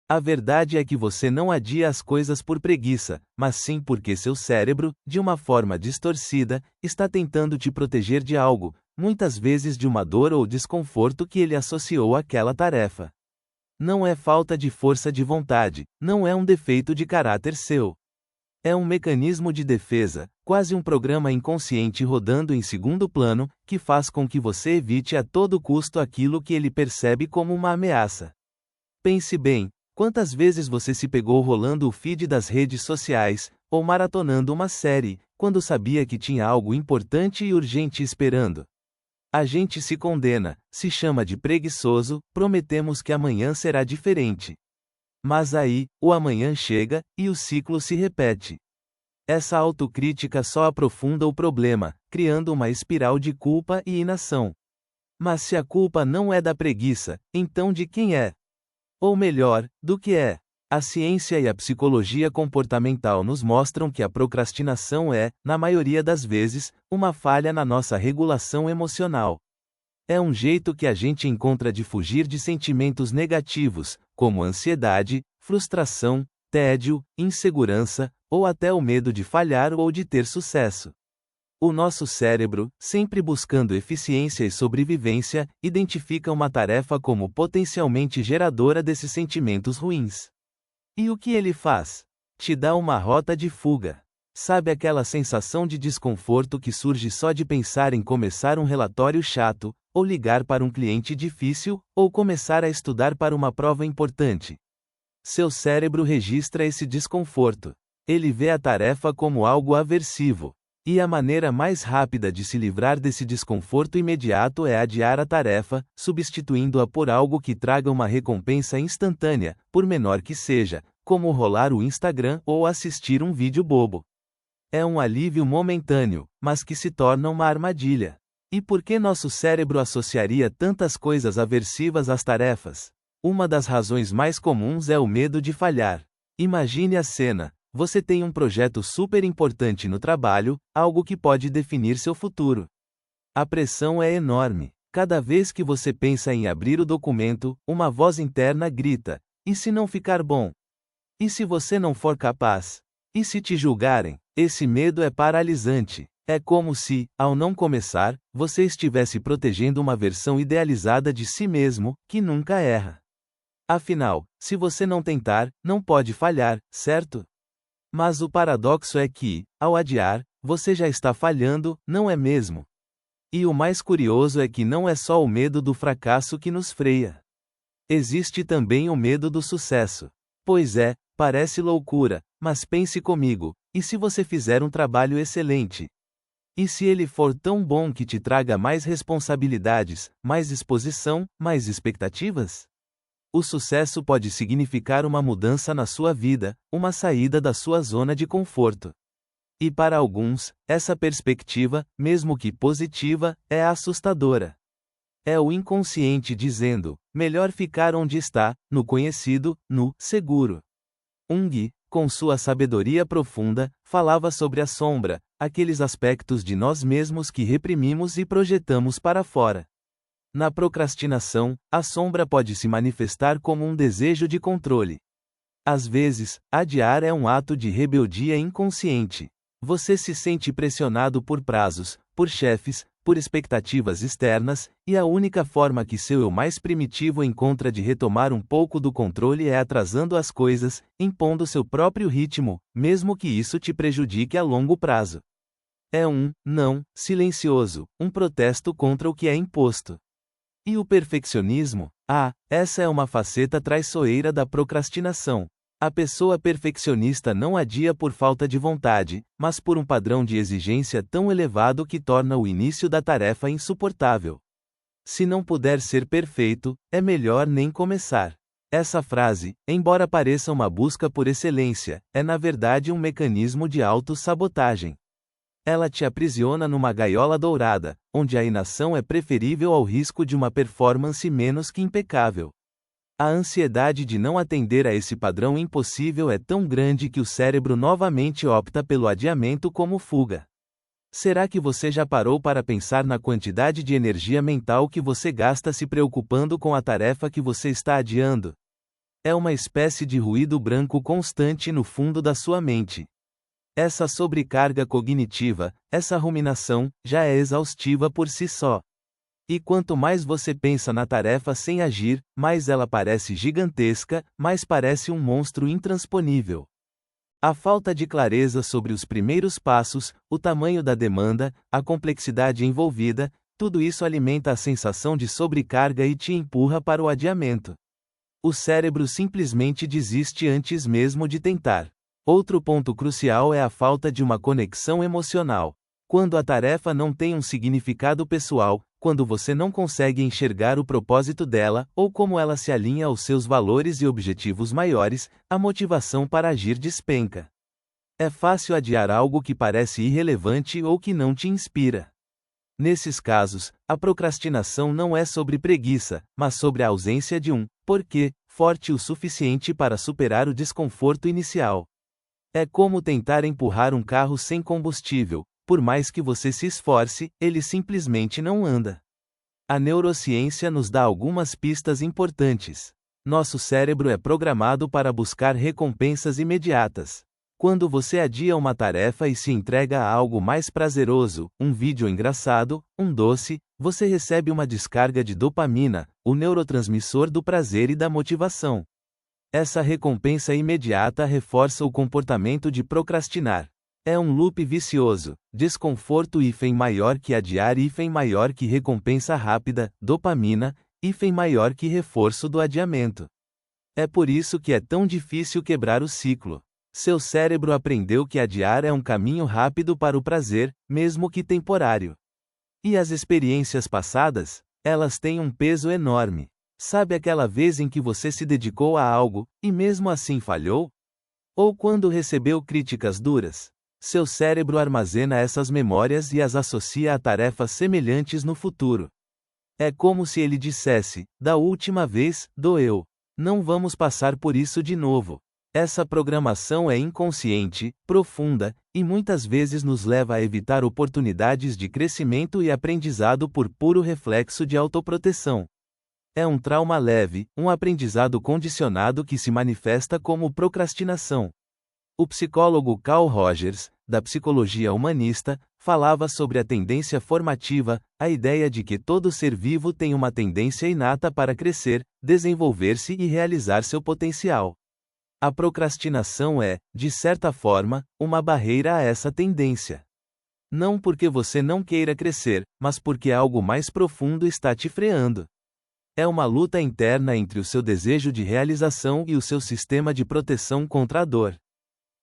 A verdade é que você não adia as coisas por preguiça, mas sim porque seu cérebro, de uma forma distorcida, está tentando te proteger de algo, muitas vezes de uma dor ou desconforto que ele associou àquela tarefa. Não é falta de força de vontade, não é um defeito de caráter seu. É um mecanismo de defesa, quase um programa inconsciente rodando em segundo plano, que faz com que você evite a todo custo aquilo que ele percebe como uma ameaça. Pense bem, quantas vezes você se pegou rolando o feed das redes sociais, ou maratonando uma série, quando sabia que tinha algo importante e urgente esperando? A gente se condena, se chama de preguiçoso, prometemos que amanhã será diferente. Mas aí, o amanhã chega, e o ciclo se repete. Essa autocrítica só aprofunda o problema, criando uma espiral de culpa e inação. Mas se a culpa não é da preguiça, então de quem é? Ou melhor, do que é? A ciência e a psicologia comportamental nos mostram que a procrastinação é, na maioria das vezes, uma falha na nossa regulação emocional. É um jeito que a gente encontra de fugir de sentimentos negativos, como ansiedade, frustração, tédio, insegurança, ou até o medo de falhar ou de ter sucesso. O nosso cérebro, sempre buscando eficiência e sobrevivência, identifica uma tarefa como potencialmente geradora desses sentimentos ruins. E o que ele faz? Te dá uma rota de fuga. Sabe aquela sensação de desconforto que surge só de pensar em começar um relatório chato, ou ligar para um cliente difícil, ou começar a estudar para uma prova importante? Seu cérebro registra esse desconforto. Ele vê a tarefa como algo aversivo. E a maneira mais rápida de se livrar desse desconforto imediato é adiar a tarefa, substituindo-a por algo que traga uma recompensa instantânea, por menor que seja, como rolar o Instagram ou assistir um vídeo bobo. É um alívio momentâneo, mas que se torna uma armadilha. E por que nosso cérebro associaria tantas coisas aversivas às tarefas? Uma das razões mais comuns é o medo de falhar. Imagine a cena. Você tem um projeto super importante no trabalho, algo que pode definir seu futuro. A pressão é enorme. Cada vez que você pensa em abrir o documento, uma voz interna grita: e se não ficar bom? E se você não for capaz? E se te julgarem? Esse medo é paralisante. É como se, ao não começar, você estivesse protegendo uma versão idealizada de si mesmo, que nunca erra. Afinal, se você não tentar, não pode falhar, certo? Mas o paradoxo é que, ao adiar, você já está falhando, não é mesmo? E o mais curioso é que não é só o medo do fracasso que nos freia. Existe também o medo do sucesso. Pois é, parece loucura, mas pense comigo, e se você fizer um trabalho excelente? E se ele for tão bom que te traga mais responsabilidades, mais exposição, mais expectativas? O sucesso pode significar uma mudança na sua vida, uma saída da sua zona de conforto. E para alguns, essa perspectiva, mesmo que positiva, é assustadora. É o inconsciente dizendo: melhor ficar onde está, no conhecido, no seguro. Jung, com sua sabedoria profunda, falava sobre a sombra, aqueles aspectos de nós mesmos que reprimimos e projetamos para fora. Na procrastinação, a sombra pode se manifestar como um desejo de controle. Às vezes, adiar é um ato de rebeldia inconsciente. Você se sente pressionado por prazos, por chefes, por expectativas externas, e a única forma que seu eu mais primitivo encontra de retomar um pouco do controle é atrasando as coisas, impondo seu próprio ritmo, mesmo que isso te prejudique a longo prazo. É um não silencioso, um protesto contra o que é imposto. E o perfeccionismo? Essa é uma faceta traiçoeira da procrastinação. A pessoa perfeccionista não adia por falta de vontade, mas por um padrão de exigência tão elevado que torna o início da tarefa insuportável. Se não puder ser perfeito, é melhor nem começar. Essa frase, embora pareça uma busca por excelência, é na verdade um mecanismo de autossabotagem. Ela te aprisiona numa gaiola dourada, onde a inação é preferível ao risco de uma performance menos que impecável. A ansiedade de não atender a esse padrão impossível é tão grande que o cérebro novamente opta pelo adiamento como fuga. Será que você já parou para pensar na quantidade de energia mental que você gasta se preocupando com a tarefa que você está adiando? É uma espécie de ruído branco constante no fundo da sua mente. Essa sobrecarga cognitiva, essa ruminação, já é exaustiva por si só. E quanto mais você pensa na tarefa sem agir, mais ela parece gigantesca, mais parece um monstro intransponível. A falta de clareza sobre os primeiros passos, o tamanho da demanda, a complexidade envolvida, tudo isso alimenta a sensação de sobrecarga e te empurra para o adiamento. O cérebro simplesmente desiste antes mesmo de tentar. Outro ponto crucial é a falta de uma conexão emocional. Quando a tarefa não tem um significado pessoal, quando você não consegue enxergar o propósito dela, ou como ela se alinha aos seus valores e objetivos maiores, a motivação para agir despenca. É fácil adiar algo que parece irrelevante ou que não te inspira. Nesses casos, a procrastinação não é sobre preguiça, mas sobre a ausência de um porquê forte o suficiente para superar o desconforto inicial. É como tentar empurrar um carro sem combustível. Por mais que você se esforce, ele simplesmente não anda. A neurociência nos dá algumas pistas importantes. Nosso cérebro é programado para buscar recompensas imediatas. Quando você adia uma tarefa e se entrega a algo mais prazeroso, um vídeo engraçado, um doce, você recebe uma descarga de dopamina, o neurotransmissor do prazer e da motivação. Essa recompensa imediata reforça o comportamento de procrastinar. É um loop vicioso, desconforto maior que adiar maior que recompensa rápida, dopamina, maior que reforço do adiamento. É por isso que é tão difícil quebrar o ciclo. Seu cérebro aprendeu que adiar é um caminho rápido para o prazer, mesmo que temporário. E as experiências passadas? Elas têm um peso enorme. Sabe aquela vez em que você se dedicou a algo, e mesmo assim falhou? Ou quando recebeu críticas duras? Seu cérebro armazena essas memórias e as associa a tarefas semelhantes no futuro. É como se ele dissesse: da última vez, doeu. Não vamos passar por isso de novo. Essa programação é inconsciente, profunda, e muitas vezes nos leva a evitar oportunidades de crescimento e aprendizado por puro reflexo de autoproteção. É um trauma leve, um aprendizado condicionado que se manifesta como procrastinação. O psicólogo Carl Rogers, da psicologia humanista, falava sobre a tendência formativa, a ideia de que todo ser vivo tem uma tendência inata para crescer, desenvolver-se e realizar seu potencial. A procrastinação é, de certa forma, uma barreira a essa tendência. Não porque você não queira crescer, mas porque algo mais profundo está te freando. É uma luta interna entre o seu desejo de realização e o seu sistema de proteção contra a dor.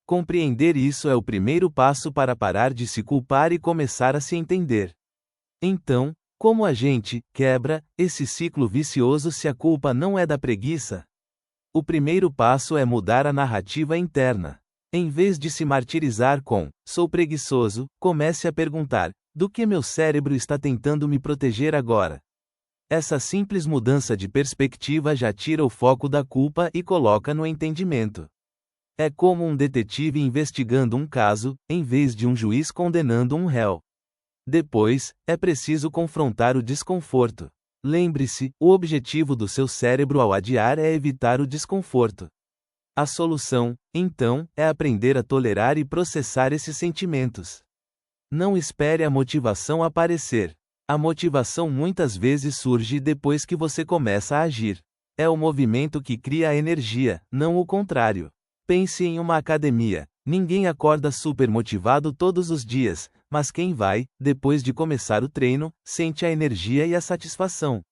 Compreender isso é o primeiro passo para parar de se culpar e começar a se entender. Então, como a gente quebra esse ciclo vicioso se a culpa não é da preguiça? O primeiro passo é mudar a narrativa interna. Em vez de se martirizar com "sou preguiçoso", comece a perguntar: do que meu cérebro está tentando me proteger agora? Essa simples mudança de perspectiva já tira o foco da culpa e coloca no entendimento. É como um detetive investigando um caso, em vez de um juiz condenando um réu. Depois, é preciso confrontar o desconforto. Lembre-se, o objetivo do seu cérebro ao adiar é evitar o desconforto. A solução, então, é aprender a tolerar e processar esses sentimentos. Não espere a motivação aparecer. A motivação muitas vezes surge depois que você começa a agir. É o movimento que cria a energia, não o contrário. Pense em uma academia. Ninguém acorda super motivado todos os dias, mas quem vai, depois de começar o treino, sente a energia e a satisfação.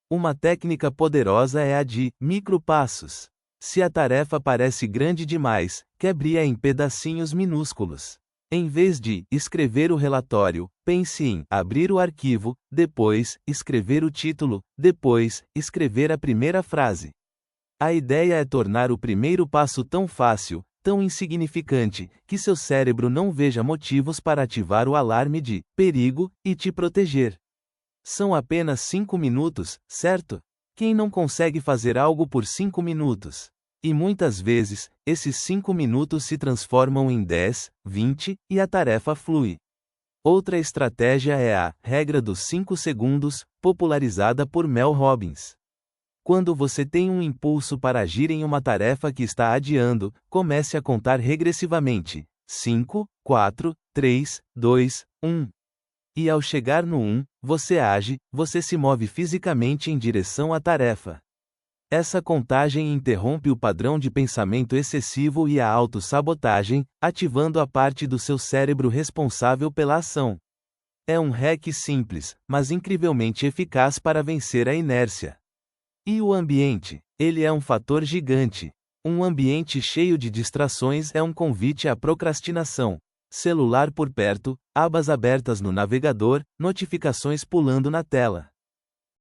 Uma técnica poderosa é a de micropassos. Se a tarefa parece grande demais, quebre-a em pedacinhos minúsculos. Em vez de escrever o relatório, pense em abrir o arquivo, depois escrever o título, depois escrever a primeira frase. A ideia é tornar o primeiro passo tão fácil, tão insignificante, que seu cérebro não veja motivos para ativar o alarme de perigo e te proteger. São apenas 5 minutos, certo? Quem não consegue fazer algo por 5 minutos? E muitas vezes, esses 5 minutos se transformam em 10, 20, e a tarefa flui. Outra estratégia é a regra dos 5 segundos, popularizada por Mel Robbins. Quando você tem um impulso para agir em uma tarefa que está adiando, comece a contar regressivamente. 5, 4, 3, 2, 1. E ao chegar no 1, você age, você se move fisicamente em direção à tarefa. Essa contagem interrompe o padrão de pensamento excessivo e a autossabotagem, ativando a parte do seu cérebro responsável pela ação. É um hack simples, mas incrivelmente eficaz para vencer a inércia. E o ambiente? Ele é um fator gigante. Um ambiente cheio de distrações é um convite à procrastinação. Celular por perto, abas abertas no navegador, notificações pulando na tela.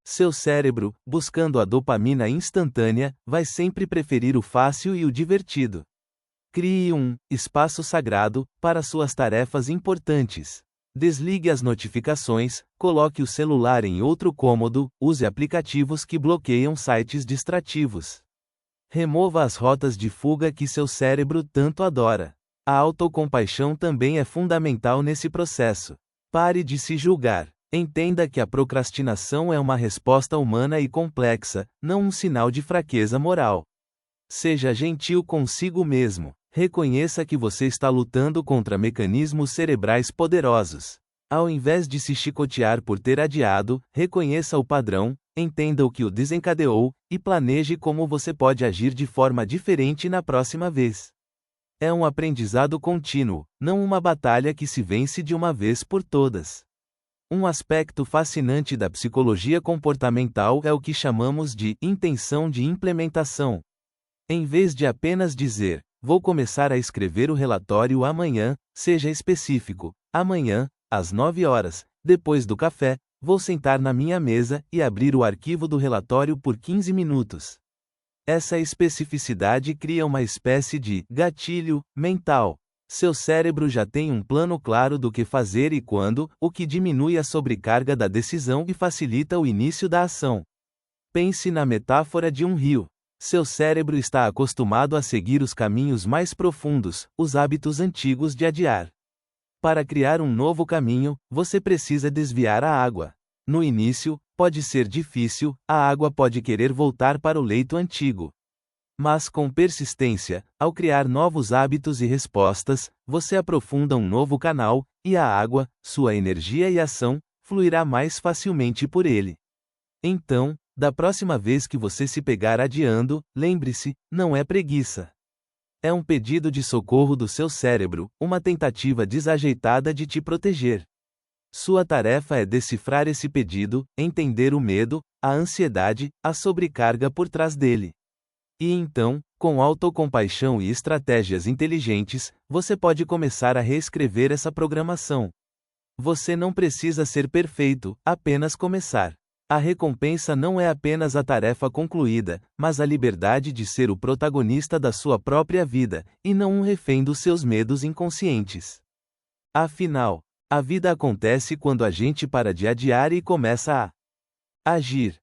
Seu cérebro, buscando a dopamina instantânea, vai sempre preferir o fácil e o divertido. Crie um espaço sagrado para suas tarefas importantes. Desligue as notificações, coloque o celular em outro cômodo, use aplicativos que bloqueiam sites distrativos. Remova as rotas de fuga que seu cérebro tanto adora. A autocompaixão também é fundamental nesse processo. Pare de se julgar. Entenda que a procrastinação é uma resposta humana e complexa, não um sinal de fraqueza moral. Seja gentil consigo mesmo. Reconheça que você está lutando contra mecanismos cerebrais poderosos. Ao invés de se chicotear por ter adiado, reconheça o padrão, entenda o que o desencadeou, e planeje como você pode agir de forma diferente na próxima vez. É um aprendizado contínuo, não uma batalha que se vence de uma vez por todas. Um aspecto fascinante da psicologia comportamental é o que chamamos de intenção de implementação. Em vez de apenas dizer, vou começar a escrever o relatório amanhã, seja específico. Amanhã, às 9 horas, depois do café, vou sentar na minha mesa e abrir o arquivo do relatório por 15 minutos. Essa especificidade cria uma espécie de gatilho mental. Seu cérebro já tem um plano claro do que fazer e quando, o que diminui a sobrecarga da decisão e facilita o início da ação. Pense na metáfora de um rio. Seu cérebro está acostumado a seguir os caminhos mais profundos, os hábitos antigos de adiar. Para criar um novo caminho, você precisa desviar a água. No início, pode ser difícil, a água pode querer voltar para o leito antigo. Mas com persistência, ao criar novos hábitos e respostas, você aprofunda um novo canal, e a água, sua energia e ação, fluirá mais facilmente por ele. Então, da próxima vez que você se pegar adiando, lembre-se, não é preguiça. É um pedido de socorro do seu cérebro, uma tentativa desajeitada de te proteger. Sua tarefa é decifrar esse pedido, entender o medo, a ansiedade, a sobrecarga por trás dele. E então, com autocompaixão e estratégias inteligentes, você pode começar a reescrever essa programação. Você não precisa ser perfeito, apenas começar. A recompensa não é apenas a tarefa concluída, mas a liberdade de ser o protagonista da sua própria vida, e não um refém dos seus medos inconscientes. Afinal, a vida acontece quando a gente para de adiar e começa a agir.